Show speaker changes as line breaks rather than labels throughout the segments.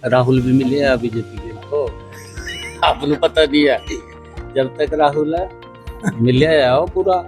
राहुल भी मिले आ बीजेपी के तो आपने पता दिया जब तक राहुल है मिले आओ पूरा।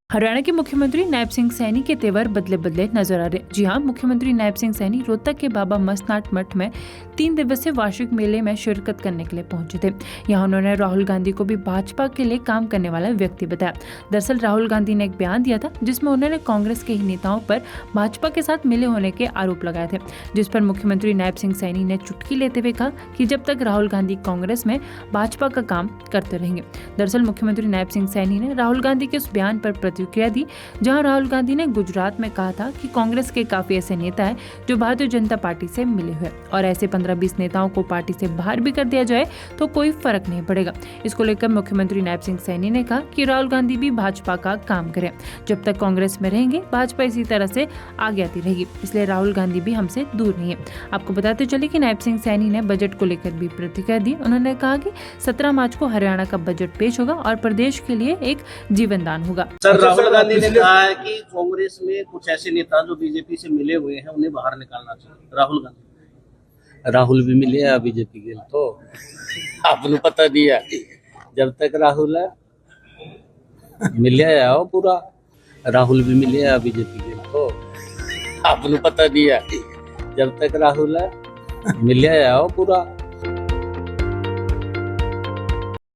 हरियाणा के मुख्यमंत्री नायब सिंह सैनी के तेवर बदले बदले नजर आ रहे। जी हां, मुख्यमंत्री नायब सिंह सैनी रोहतक के बाबा मस्तनाथ मठ में 3 दिवसीय वार्षिक मेले में शिरकत करने के लिए पहुंचे थे। यहां उन्होंने राहुल गांधी को भी भाजपा के लिए काम करने वाला व्यक्ति बताया। दरअसल राहुल गांधी ने एक बयान दिया था जिसमें उन्होंने कांग्रेस के ही नेताओं पर भाजपा के साथ मिले होने के आरोप लगाए थे, जिस पर मुख्यमंत्री नायब सिंह सैनी ने चुटकी लेते हुए कहा कि जब तक राहुल गांधी कांग्रेस में भाजपा का काम करते रहेंगे। दरअसल मुख्यमंत्री नायब सिंह सैनी ने राहुल गांधी के उस बयान पर प्रतिक्रिया दी जहां राहुल गांधी ने गुजरात में कहा था कि कांग्रेस के काफी ऐसे नेता हैं जो भारतीय जनता पार्टी से मिले हुए और ऐसे 15-20 नेताओं को पार्टी से बाहर भी कर दिया जाए तो कोई फर्क नहीं पड़ेगा। इसको लेकर मुख्यमंत्री नायब सिंह सैनी ने कहा कि राहुल गांधी भी भाजपा का काम करें, जब तक कांग्रेस में रहेंगे भाजपा इसी तरह से आगे आती रहेगी, इसलिए राहुल गांधी भी हमसे दूर नहीं है। आपको बताते चले कि नायब सिंह सैनी ने बजट को लेकर भी प्रतिक्रिया दी। उन्होंने कहा कि 17 मार्च को हरियाणा का बजट पेश होगा और प्रदेश के लिए एक जीवन दान होगा।
सर, राहुल गांधी ने कहा है कि कांग्रेस में कुछ ऐसे नेता जो बीजेपी से मिले हुए हैं उन्हें बाहर निकालना चाहिए।
राहुल भी मिले आ बीजेपी के तो आपने पता दिया जब तक राहुल है मिले आओ पूरा। राहुल भी मिले आ बीजेपी के तो आपने पता दिया जब तक राहुल है मिले आओ पूरा।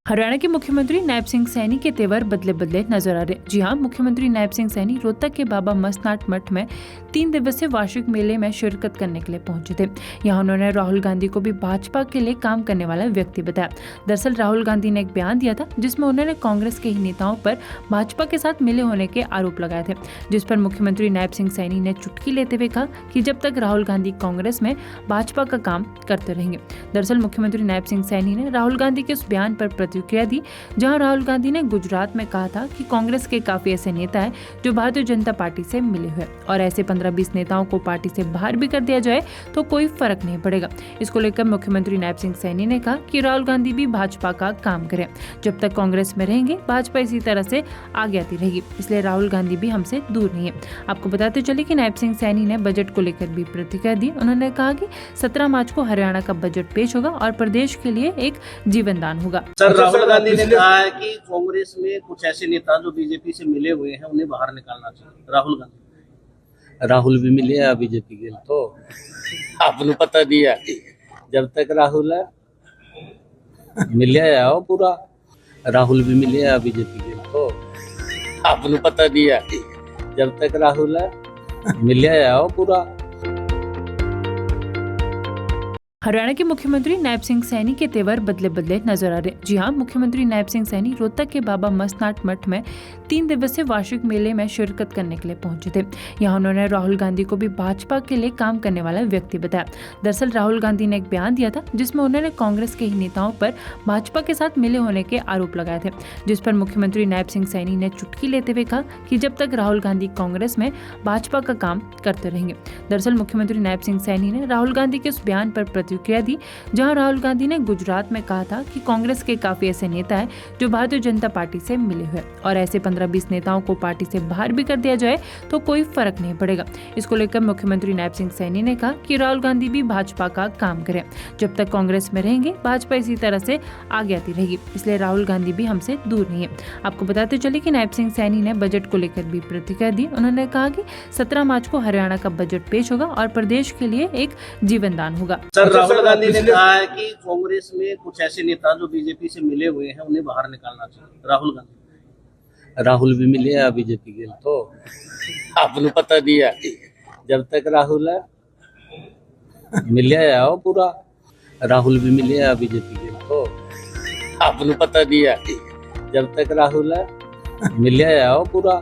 हरियाणा के मुख्यमंत्री नायब सिंह सैनी के तेवर बदले बदले नजर आ रहे। जी हां, मुख्यमंत्री नायब सिंह सैनी रोहतक के बाबा मस्तनाथ मठ में 3 दिवसीय वार्षिक मेले में शिरकत करने के लिए पहुंचे थे। यहां उन्होंने राहुल गांधी को भी भाजपा के लिए काम करने वाला व्यक्ति बताया। दरअसल राहुल गांधी ने एक बयान दिया था जिसमें उन्होंने कांग्रेस के ही नेताओं पर भाजपा के साथ मिले होने के आरोप लगाए थे, जिस पर मुख्यमंत्री नायब सिंह सैनी ने चुटकी लेते हुए कहा कि जब तक राहुल गांधी कांग्रेस में भाजपा का काम करते रहेंगे। दरअसल मुख्यमंत्री नायब सिंह सैनी ने राहुल गांधी के उस बयान पर प्रतिक्रिया दी जहां राहुल गांधी ने गुजरात में कहा था कि कांग्रेस के काफी ऐसे नेता हैं जो भारतीय जनता पार्टी से मिले हुए और ऐसे 15-20 नेताओं को पार्टी से बाहर भी कर दिया जाए तो कोई फर्क नहीं पड़ेगा। इसको लेकर मुख्यमंत्री नायब सिंह सैनी ने कहा कि राहुल गांधी भी भाजपा का काम करें, जब तक कांग्रेस में रहेंगे भाजपा इसी तरह से आगे आती रहेगी, इसलिए राहुल गांधी भी हमसे दूर नहीं है। आपको बताते चले कि नायब सिंह सैनी ने बजट को लेकर भी प्रतिक्रिया दी। उन्होंने कहा कि 17 मार्च को हरियाणा का बजट पेश होगा और प्रदेश के लिए एक जीवन दान होगा।
सर, राहुल गांधी ने कहा है कि कांग्रेस में कुछ ऐसे नेता जो बीजेपी से मिले हुए हैं उन्हें बाहर निकालना चाहिए।
राहुल भी मिले आ बीजेपी के तो आपने पता दिया जब तक राहुल है मिले आओ पूरा। राहुल भी मिले आ बीजेपी के तो आपने पता दिया जब तक राहुल है मिले आओ पूरा।
हरियाणा के मुख्यमंत्री नायब सिंह सैनी के तेवर बदले बदले नजर आ रहे। जी हां, मुख्यमंत्री नायब सिंह सैनी रोहतक के बाबा मस्तनाथ मठ में 3 दिवसीय वार्षिक मेले में शिरकत करने के लिए पहुंचे थे। यहां उन्होंने राहुल गांधी को भी भाजपा के लिए काम करने वाला व्यक्ति बताया। दरअसल राहुल गांधी ने एक बयान दिया था जिसमें उन्होंने कांग्रेस के ही नेताओं पर भाजपा के साथ मिले होने के आरोप लगाए थे, जिस पर मुख्यमंत्री नायब सिंह सैनी ने चुटकी लेते हुए कहा कि जब तक राहुल गांधी कांग्रेस में भाजपा का काम करते रहेंगे। दरअसल मुख्यमंत्री नायब सिंह सैनी ने राहुल गांधी के उस बयान पर प्रतिक्रिया दी जहां राहुल गांधी ने गुजरात में कहा था कि कांग्रेस के काफी ऐसे नेता हैं जो भारतीय जनता पार्टी से मिले हुए और ऐसे 15-20 नेताओं को पार्टी से बाहर भी कर दिया जाए तो कोई फर्क नहीं पड़ेगा। इसको लेकर मुख्यमंत्री नायब सिंह सैनी ने कहा कि राहुल गांधी भी भाजपा का काम करें, जब तक कांग्रेस में रहेंगे भाजपा इसी तरह से आगे आती रहेगी, इसलिए राहुल गांधी भी हमसे दूर नहीं है। आपको बताते चले कि नायब सिंह सैनी ने बजट को लेकर भी प्रतिक्रिया दी। उन्होंने कहा कि 17 मार्च को हरियाणा का बजट पेश होगा और प्रदेश के लिए एक जीवन दान होगा।
सर, राहुल गांधी ने कहा है कि कांग्रेस में कुछ ऐसे नेता जो बीजेपी से मिले हुए हैं उन्हें बाहर निकालना चाहिए।
राहुल भी मिले आ बीजेपी के तो आपने पता दिया जब तक राहुल है मिले आओ पूरा। राहुल भी मिले आ बीजेपी के तो आपने पता दिया जब तक राहुल है मिले आओ पूरा।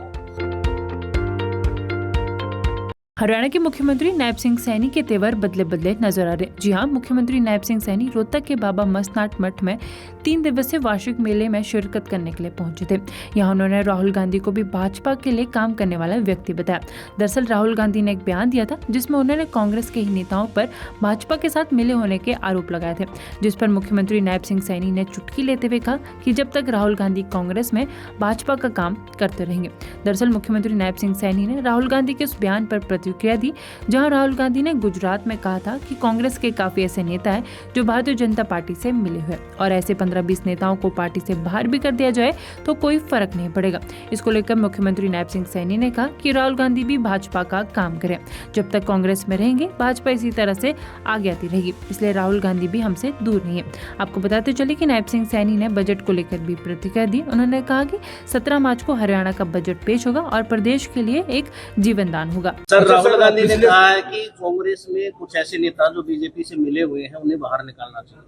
हरियाणा के मुख्यमंत्री नायब सिंह सैनी के तेवर बदले बदले नजर आ रहे। जी हां, मुख्यमंत्री नायब सिंह सैनी रोहतक के बाबा मस्तनाथ मठ में 3 दिवसीय वार्षिक मेले में शिरकत करने के लिए पहुंचे थे। यहां उन्होंने राहुल गांधी को भी भाजपा के लिए काम करने वाला व्यक्ति बताया। दरअसल राहुल गांधी ने एक बयान दिया था जिसमें उन्होंने कांग्रेस के ही नेताओं पर भाजपा के साथ मिले होने के आरोप लगाए थे, जिस पर मुख्यमंत्री नायब सिंह सैनी ने चुटकी लेते हुए कहा कि जब तक राहुल गांधी कांग्रेस में भाजपा का काम करते रहेंगे। दरअसल मुख्यमंत्री नायब सिंह सैनी ने राहुल गांधी के उस बयान पर प्रतिक्रिया दी, जहां राहुल गांधी ने गुजरात में कहा था कि कांग्रेस के काफी ऐसे नेता हैं जो भारतीय जनता पार्टी से मिले हुए और ऐसे 15-20 नेताओं को पार्टी से बाहर भी कर दिया जाए तो कोई फर्क नहीं पड़ेगा। इसको लेकर मुख्यमंत्री नायब सिंह सैनी ने कहा कि राहुल गांधी भी भाजपा का काम करें। जब तक कांग्रेस में रहेंगे भाजपा इसी तरह से आगे आती रहेगी, इसलिए राहुल गांधी भी हमसे दूर नहीं है। आपको बताते चले कि नायब सिंह सैनी ने बजट को लेकर भी प्रतिक्रिया दी। उन्होंने कहा कि 17 मार्च को हरियाणा का बजट पेश होगा और प्रदेश के लिए एक जीवन दान होगा।
सर, राहुल गांधी ने कहा है कि कांग्रेस में कुछ ऐसे नेता जो बीजेपी से मिले हुए हैं उन्हें बाहर निकालना चाहिए।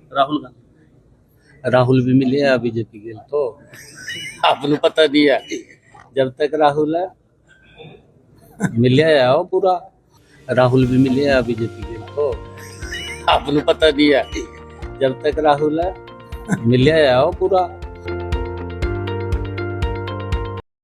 राहुल भी मिले आ बीजेपी के तो आपने पता नहीं है। जब तक राहुल है मिले आओ पूरा, राहुल भी मिले आ बीजेपी के तो आपने पता नहीं है। जब तक राहुल है मिले आओ पूरा।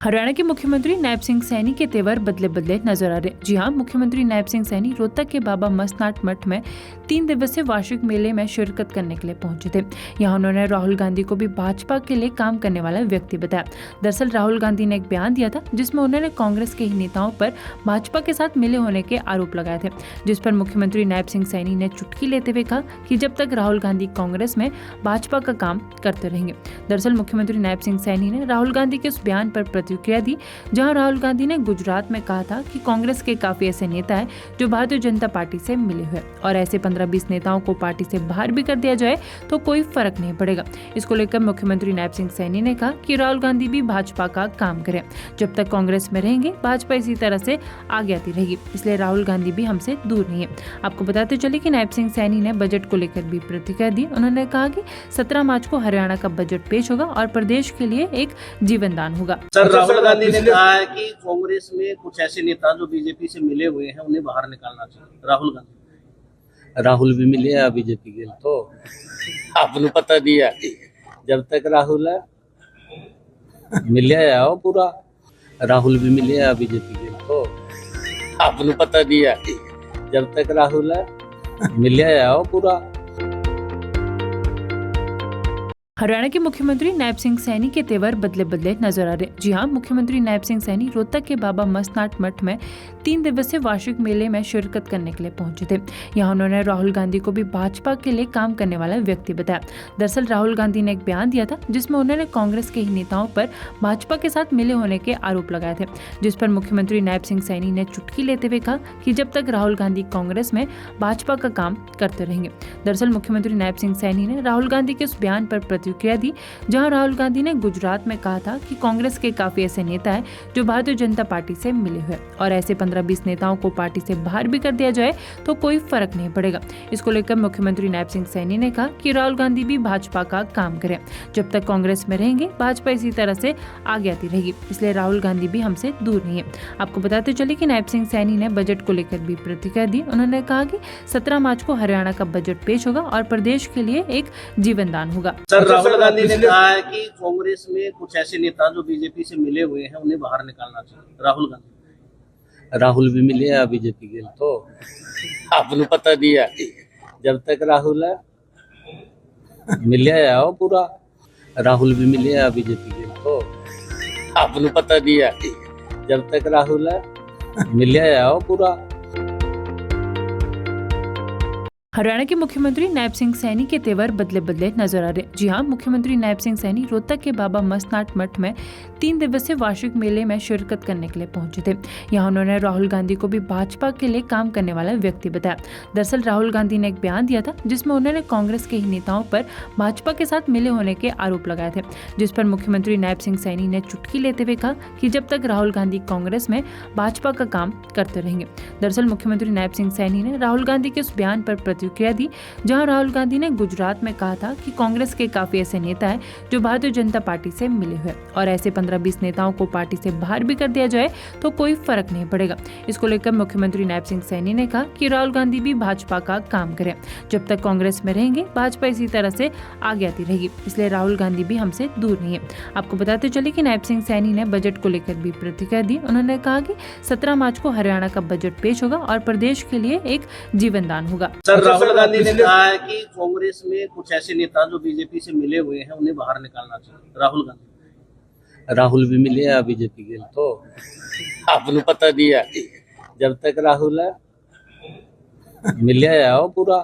हरियाणा के मुख्यमंत्री नायब सिंह सैनी के तेवर बदले बदले नजर आ रहे। जी हां, मुख्यमंत्री नायब सिंह सैनी रोहतक के बाबा मस्तनाट मठ में 3 दिवसीय वार्षिक मेले में शिरकत करने के लिए पहुंचे थे। यहां उन्होंने राहुल गांधी को भी भाजपा के लिए काम करने वाला व्यक्ति बताया। दरअसल राहुल गांधी ने एक बयान दिया था जिसमें उन्होंने कांग्रेस के ही नेताओं पर भाजपा के साथ मिले होने के आरोप लगाए थे, जिस पर मुख्यमंत्री नायब सिंह सैनी ने चुटकी लेते हुए कहा कि जब तक राहुल गांधी कांग्रेस में भाजपा का काम करते रहेंगे। दरअसल मुख्यमंत्री नायब सिंह सैनी ने राहुल गांधी के उस बयान पर प्रतिक्रिया दी, जहां राहुल गांधी ने गुजरात में कहा था कि कांग्रेस के काफी ऐसे नेता हैं जो भारतीय जनता पार्टी से मिले हुए और ऐसे 15-20 नेताओं को पार्टी से बाहर भी कर दिया जाए तो कोई फर्क नहीं पड़ेगा। इसको लेकर मुख्यमंत्री नायब सिंह सैनी ने कहा कि राहुल गांधी भी भाजपा का काम करें। जब तक कांग्रेस में रहेंगे भाजपा इसी तरह से आगे आती रहेगी, इसलिए राहुल गांधी भी हमसे दूर नहीं है। आपको बताते चले कि नायब सिंह सैनी ने बजट को लेकर भी प्रतिक्रिया दी। उन्होंने कहा कि 17 मार्च को हरियाणा का बजट पेश होगा और प्रदेश के लिए एक जीवन दान होगा।
सर, राहुल गांधी ने कहा है कि कांग्रेस में कुछ ऐसे नेता जो बीजेपी से मिले हुए हैं उन्हें बाहर निकालना चाहिए।
राहुल भी मिले आ बीजेपी के तो आपने पता नहीं है। जब तक राहुल है मिले आओ पूरा, राहुल भी मिले आ बीजेपी के तो आपने पता नहीं है। जब तक राहुल है मिले आओ पूरा।
हरियाणा के मुख्यमंत्री नायब सिंह सैनी के तेवर बदले बदले नजर आ रहे। जी हां, मुख्यमंत्री नायब सिंह सैनी रोहतक के बाबा मस्तनाट मठ में 3 दिवसीय वार्षिक मेले में शिरकत करने के लिए पहुंचे थे। यहां उन्होंने राहुल गांधी को भी भाजपा के लिए काम करने वाला व्यक्ति बताया। दरअसल राहुल गांधी ने एक बयान दिया था जिसमें उन्होंने कांग्रेस के ही नेताओं पर भाजपा के साथ मिले होने के आरोप लगाए थे, जिस पर मुख्यमंत्री नायब सिंह सैनी ने चुटकी लेते हुए कहा कि जब तक राहुल गांधी कांग्रेस में भाजपा का काम करते रहेंगे। दरअसल मुख्यमंत्री नायब सिंह सैनी ने राहुल गांधी के उस बयान पर प्रतिक्रिया दी, जहां राहुल गांधी ने गुजरात में कहा था कि कांग्रेस के काफी ऐसे नेता हैं जो भारतीय जनता पार्टी से मिले हुए और ऐसे 15-20 नेताओं को पार्टी से बाहर भी कर दिया जाए तो कोई फर्क नहीं पड़ेगा। इसको लेकर मुख्यमंत्री नायब सिंह सैनी ने कहा कि राहुल गांधी भी भाजपा का काम करें। जब तक कांग्रेस में रहेंगे भाजपा इसी तरह से आगे आती रहेगी, इसलिए राहुल गांधी भी हमसे दूर नहीं है। आपको बताते चले कि नायब सिंह सैनी ने बजट को लेकर भी प्रतिक्रिया दी। उन्होंने कहा कि 17 मार्च को हरियाणा का बजट पेश होगा और प्रदेश के लिए एक जीवन दान होगा।
सर, राहुल गांधी ने कहा है कि कांग्रेस में कुछ ऐसे नेता जो बीजेपी से मिले हुए हैं उन्हें बाहर निकालना चाहिए।
राहुल भी मिले आ बीजेपी के तो आपने पता नहीं है। जब तक राहुल है मिले आओ पूरा, राहुल भी मिले आ बीजेपी के तो आपने पता नहीं है। जब तक राहुल है मिले आओ पूरा।
हरियाणा के मुख्यमंत्री नायब सिंह सैनी के तेवर बदले बदले नजर आ रहे। जी हां, मुख्यमंत्री नायब सिंह सैनी रोहतक के बाबा मस्तनाट मठ में 3 दिवसीय वार्षिक मेले में शिरकत करने के लिए पहुंचे थे। यहां उन्होंने राहुल गांधी को भी भाजपा के लिए काम करने वाला व्यक्ति बताया। दरअसल राहुल गांधी ने एक बयान दिया था जिसमें उन्होंने कांग्रेस के ही नेताओं पर भाजपा के साथ मिले होने के आरोप लगाए थे, जिस पर मुख्यमंत्री नायब सिंह सैनी ने चुटकी लेते हुए कहा कि जब तक राहुल गांधी कांग्रेस में भाजपा का काम करते रहेंगे। दरअसल मुख्यमंत्री नायब सिंह सैनी ने राहुल गांधी के उस बयान पर प्रतिक्रिया दी, जहां राहुल गांधी ने गुजरात में कहा था कि कांग्रेस के काफी ऐसे नेता हैं जो भारतीय जनता पार्टी से मिले हुए और ऐसे 15-20 नेताओं को पार्टी से बाहर भी कर दिया जाए तो कोई फर्क नहीं पड़ेगा। इसको लेकर मुख्यमंत्री नायब सिंह सैनी ने कहा कि राहुल गांधी भी भाजपा का काम करें। जब तक कांग्रेस में रहेंगे भाजपा इसी तरह से आगे आती रहेगी, इसलिए राहुल गांधी भी हमसे दूर नहीं है। आपको बताते चले कि नायब सिंह सैनी ने बजट को लेकर भी प्रतिक्रिया दी। उन्होंने कहा कि 17 मार्च को हरियाणा का बजट पेश होगा और प्रदेश के लिए एक जीवन दान होगा।
सर, राहुल गांधी ने कहा है कि कांग्रेस में कुछ ऐसे नेता जो बीजेपी से मिले हुए हैं उन्हें बाहर निकालना चाहिए। राहुल
भी मिले आ बीजेपी के तो आपने पता नहीं है। जब तक राहुल है मिले आओ पूरा।